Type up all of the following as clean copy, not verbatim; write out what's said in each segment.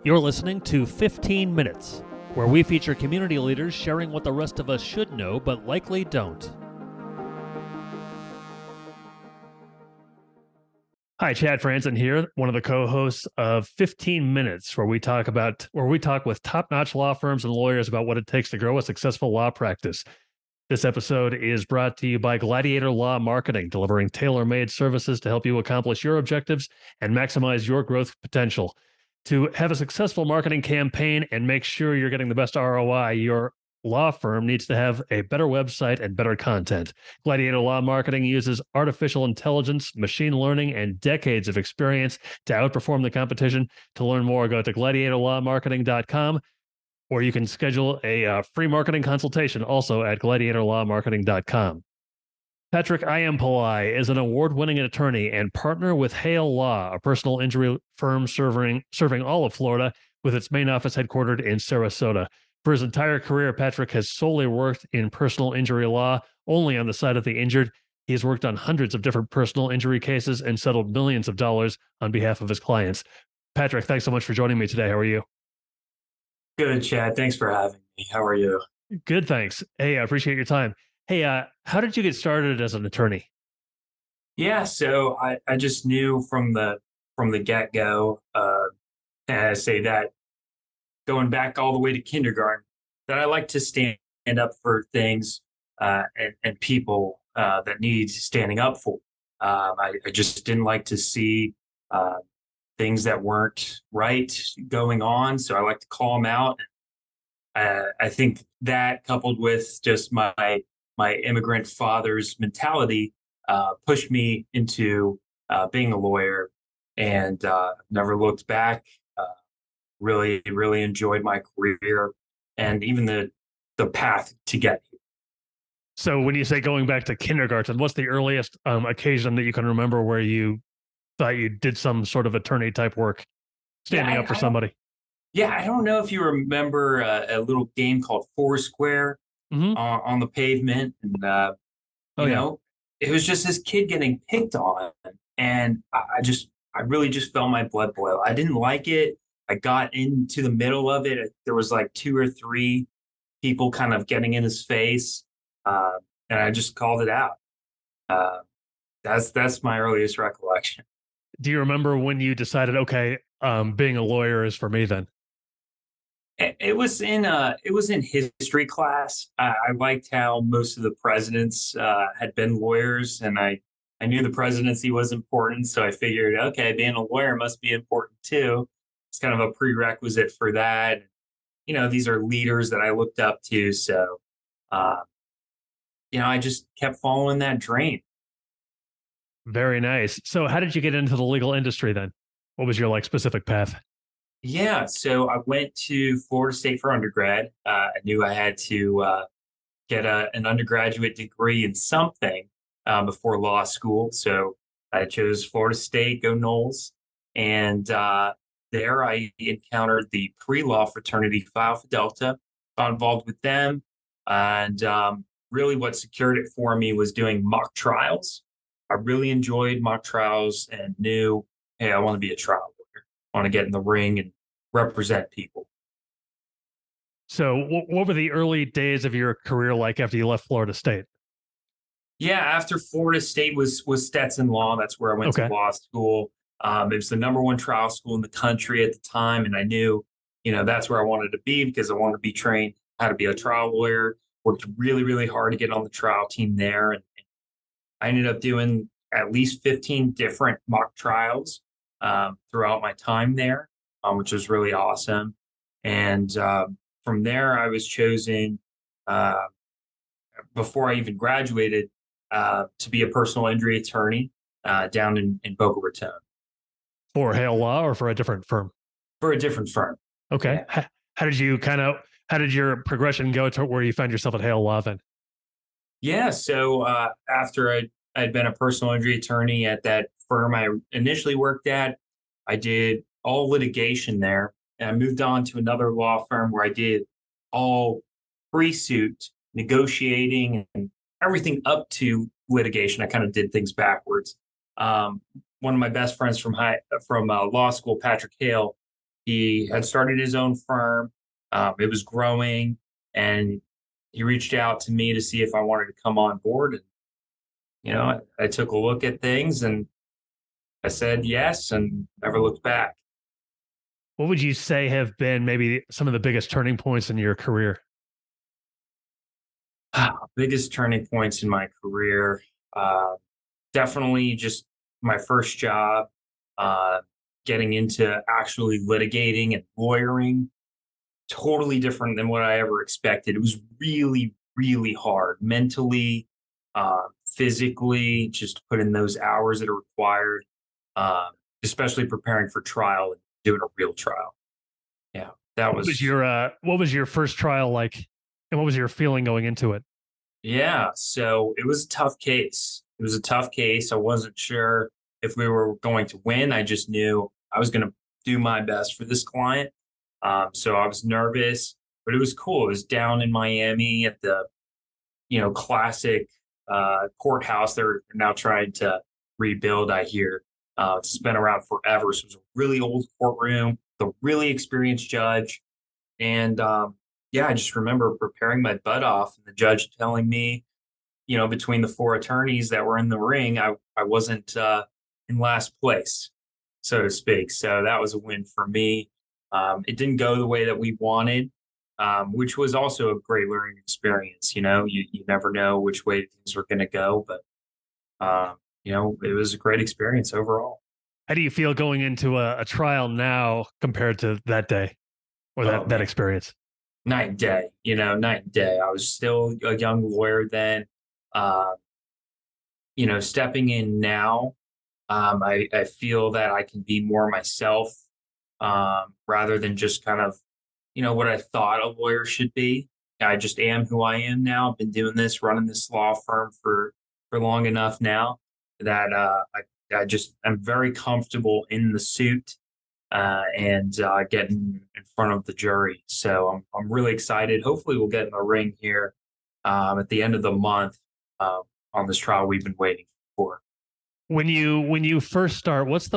You're listening to 15 Minutes, where we feature community leaders sharing what the rest of us should know but likely don't. Hi, Chad Franzen here, one of the co-hosts of 15 Minutes, where we talk with top-notch law firms and lawyers about what it takes to grow a successful law practice. This episode is brought to you by Gladiator Law Marketing, delivering tailor-made services to help you accomplish your objectives and maximize your growth potential. To have a successful marketing campaign and make sure you're getting the best ROI, your law firm needs to have a better website and better content. Gladiator Law Marketing uses artificial intelligence, machine learning, and decades of experience to outperform the competition. To learn more, go to gladiatorlawmarketing.com, or you can schedule a free marketing consultation also at gladiatorlawmarketing.com. Patrick Iyampillai is an award-winning attorney and partner with Hale Law, a personal injury firm serving all of Florida, with its main office headquartered in Sarasota. For his entire career, Patrick has solely worked in personal injury law, only on the side of the injured. He has worked on hundreds of different personal injury cases and settled millions of dollars on behalf of his clients. Patrick, thanks so much for joining me today. How are you? Good, Chad. Thanks for having me. How are you? Good, thanks. Hey, I appreciate your time. Hey, how did you get started as an attorney? Yeah, so I just knew from the get-go, and I say that going back all the way to kindergarten, that I like to stand up for things and people that need standing up for. I just didn't like to see things that weren't right going on, so I like to call them out. I think that, coupled with just my immigrant father's mentality, pushed me into being a lawyer, and never looked back. Really, really enjoyed my career and even the path to get here. So when you say going back to kindergarten, what's the earliest occasion that you can remember where you thought you did some sort of attorney type work, standing up for somebody? I don't know if you remember a little game called Foursquare Mm-hmm. on the pavement, and it was just this kid getting picked on, and I really just felt my blood boil. I didn't like it. I got into the middle of it. There was like two or three people kind of getting in his face, and I just called it out. Uh, that's my earliest recollection. Do you remember when you decided, okay, being a lawyer is for me then? It was in history class. I liked how most of the presidents had been lawyers, and I knew the presidency was important, so I figured, okay, being a lawyer must be important too. It's kind of a prerequisite for that. These are leaders that I looked up to, so uh, I just kept following that dream. Very nice. So how did you get into the legal industry then? What was your specific path? Yeah, so I went to Florida State for undergrad. I knew I had to get an undergraduate degree in something before law school. So I chose Florida State, go Noles. And there I encountered the pre-law fraternity Phi Alpha Delta, got involved with them. And really what secured it for me was doing mock trials. I really enjoyed mock trials and knew, hey, I want to be a trial lawyer. I want to get in the ring and represent people. So what were the early days of your career like after you left Florida State? Yeah, after Florida State was Stetson Law. That's where I went to Okay. law school. It was the number one trial school in the country at the time, and I knew, that's where I wanted to be because I wanted to be trained how to be a trial lawyer. Worked really, really hard to get on the trial team there, and I ended up doing at least 15 different mock trials throughout my time there, which was really awesome. And from there, I was chosen uh, before I even graduated to be a personal injury attorney down in Boca Raton For Hale Law or for a different firm? for a different firm. Okay. Yeah. How did your progression go to where you found yourself at Hale Law then? Yeah. So after I'd been a personal injury attorney at that firm I initially worked at, I did all litigation there. And I moved on to another law firm where I did all pre-suit negotiating and everything up to litigation. I kind of did things backwards. One of my best friends from law school, Patrick Hale, He had started his own firm. It was growing, and he reached out to me to see if I wanted to come on board. And I took a look at things, and I said yes, and never looked back. What would you say have been maybe some of the biggest turning points in your career? Biggest turning points in my career, uh, definitely just my first job, uh, getting into actually litigating and lawyering. Totally different than what I ever expected. It was really, really hard mentally, physically, just to put in those hours that are required, uh, especially preparing for trial and doing a real trial. Yeah, that was, What was your first trial like, and what was your feeling going into it? yeah. So it was a tough case. It was a tough case. I wasn't sure if we were going to win. I just knew I was going to do my best for this client. So I was nervous, but it was cool. It was down in Miami at the classic courthouse they're now trying to rebuild, I hear. It's been around forever. So it was a really old courtroom, the really experienced judge. And yeah, I just remember preparing my butt off and the judge telling me, between the four attorneys that were in the ring, I wasn't in last place, so to speak. So that was a win for me. It didn't go the way that we wanted, which was also a great learning experience. You never know which way things are going to go, but it was a great experience overall. How do you feel going into a trial now compared to that day or Oh that man, experience? night and day. Night and day. I was still a young lawyer then. Uh, stepping in now, I feel that I can be more myself, rather than just kind of, what I thought a lawyer should be. I just am who I am now. I've been doing this, running this law firm for long enough now that I'm very comfortable in the suit, and getting in front of the jury. So I'm really excited. Hopefully, we'll get in the ring here, at the end of the month, uh, on this trial we've been waiting for. When you first start, what's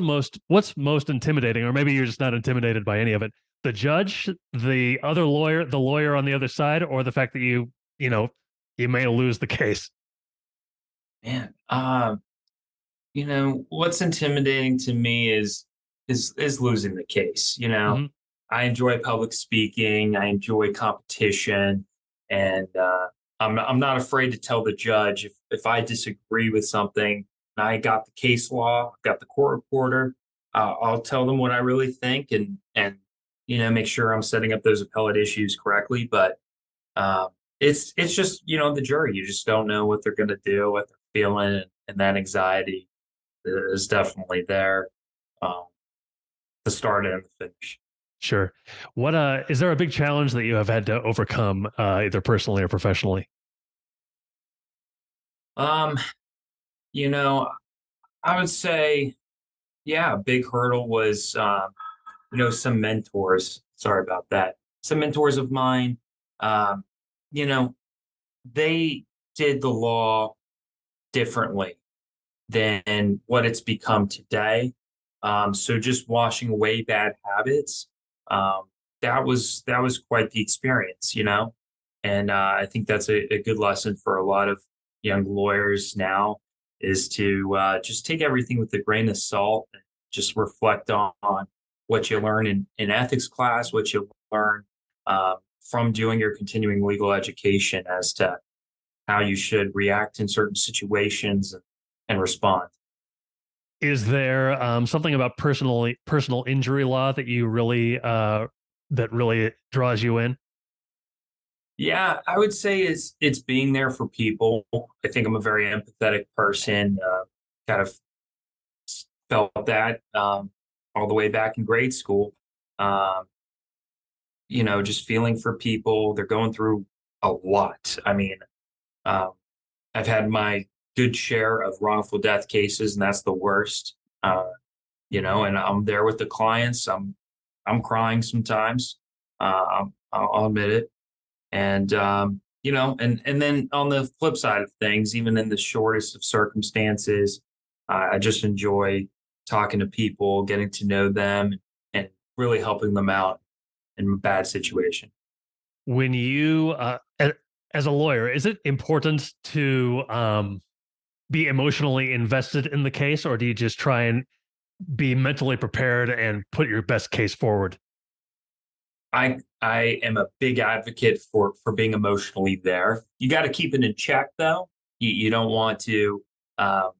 most intimidating, or maybe you're just not intimidated by any of it? The judge, the other lawyer, the lawyer on the other side, or the fact that you know you may lose the case? Man, what's intimidating to me is losing the case. Hmm. I enjoy public speaking, I enjoy competition, and I'm not afraid to tell the judge if I disagree with something. And I got the case law, I've got the court reporter. I'll tell them what I really think, and make sure I'm setting up those appellate issues correctly. But um, it's just the jury. You just don't know what they're going to do, what they're feeling, and that anxiety is definitely there. Um, the start and the finish. Sure. What is there a big challenge that you have had to overcome, either personally or professionally? Um, you know, I would say, yeah, a big hurdle was, some mentors. Sorry about that. Some mentors of mine, um, you know, they did the law differently than what it's become today. So just washing away bad habits, um, that was quite the experience. And I think that's a good lesson for a lot of young lawyers now is to just take everything with a grain of salt and just reflect on what you learn in ethics class, what you learn from doing your continuing legal education as to how you should react in certain situations and respond. Is there something about personal injury law that you really that really draws you in? Yeah, I would say it's being there for people. I think I'm a very empathetic person. Kind of felt that all the way back in grade school. Um, just feeling for people. They're going through a lot. I mean, um, I've had my good share of wrongful death cases, and that's the worst. And I'm there with the clients. I'm crying sometimes. I'll admit it. And and then on the flip side of things, even in the shortest of circumstances, I just enjoy talking to people, getting to know them, and really helping them out in a bad situation. When you, as a lawyer, is it important to be emotionally invested in the case, or do you just try and be mentally prepared and put your best case forward? I am a big advocate for being emotionally there. You got to keep it in check, though. You don't want to, um,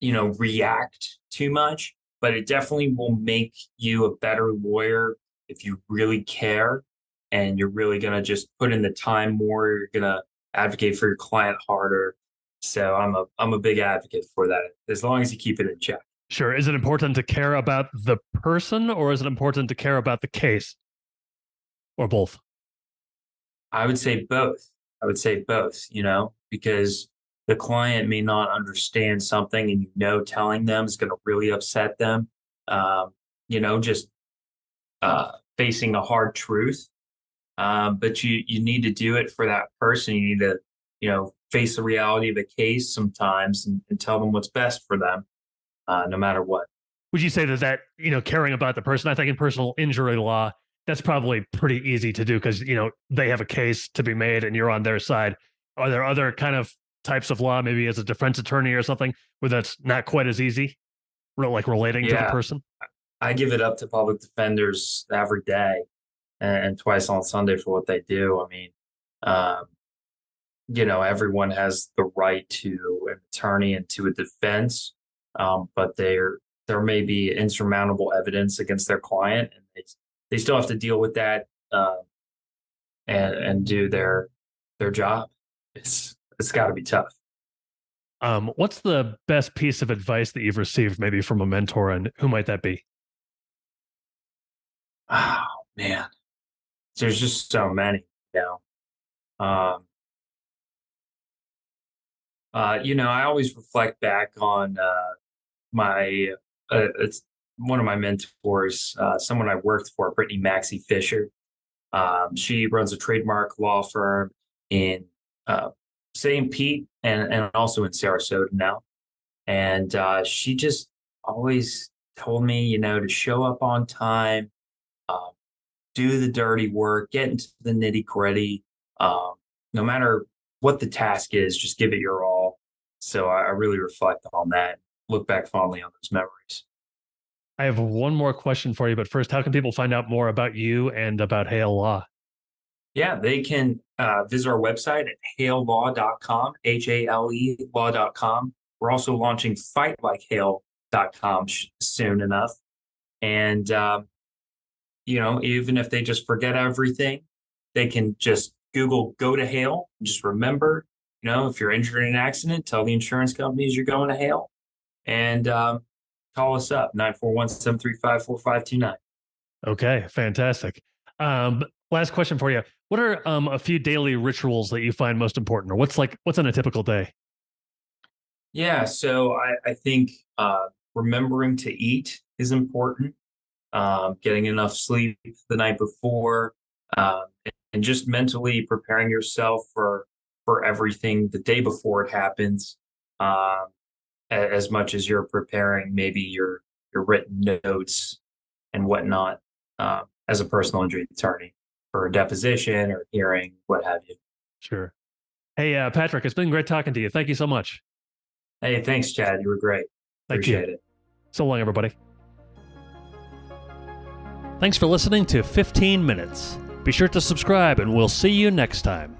react too much, but it definitely will make you a better lawyer if you really care and you're really going to just put in the time more. You're going to advocate for your client harder. So I'm a big advocate for that, as long as you keep it in check. Sure. Is it important to care about the person, or is it important to care about the case, or both? I would say both. I would say both, because the client may not understand something and telling them is going to really upset them. Um, just facing a hard truth. But you need to do it for that person. You need to, face the reality of a case sometimes and tell them what's best for them, no matter what. Would you say that caring about the person? I think in personal injury law, that's probably pretty easy to do because they have a case to be made and you're on their side. Are there other kind of types of law, maybe as a defense attorney or something, where that's not quite as easy, like relating to the person? I give it up to public defenders every day and twice on Sunday for what they do. I mean, um, everyone has the right to an attorney and to a defense, but there may be insurmountable evidence against their client, and they still have to deal with that, and do their job. It's got to be tough. What's the best piece of advice that you've received, maybe from a mentor, and who might that be? Oh man, there's just so many. Um, I always reflect back on my it's one of my mentors, someone I worked for, Brittany Maxey Fisher. She runs a trademark law firm in St. Pete and also in Sarasota now. And she just always told me, to show up on time, um, do the dirty work, get into the nitty gritty. No matter what the task is, just give it your all. So I really reflect on that, look back fondly on those memories. I have one more question for you, but first, how can people find out more about you and about Hale Law? Yeah, they can visit our website at halelaw.com, HALE law.com. We're also launching fightlikeHale.com soon enough. And, even if they just forget everything, they can just Google go to Hale. Just remember, if you're injured in an accident, tell the insurance companies you're going to Hale and call us up, 941-735-4529. Okay, fantastic. Last question for you. What are a few daily rituals that you find most important, or what's in a typical day? Yeah, so I think remembering to eat is important. Getting enough sleep the night before, and just mentally preparing yourself for everything the day before it happens, as much as you're preparing maybe your written notes and whatnot, as a personal injury attorney for a deposition or hearing, what have you. Sure. Hey, Patrick, it's been great talking to you. Thank you so much. Hey, thanks, Chad. You were great. Thank you. Appreciate it. So long, everybody. Thanks for listening to 15 Minutes. Be sure to subscribe, and we'll see you next time.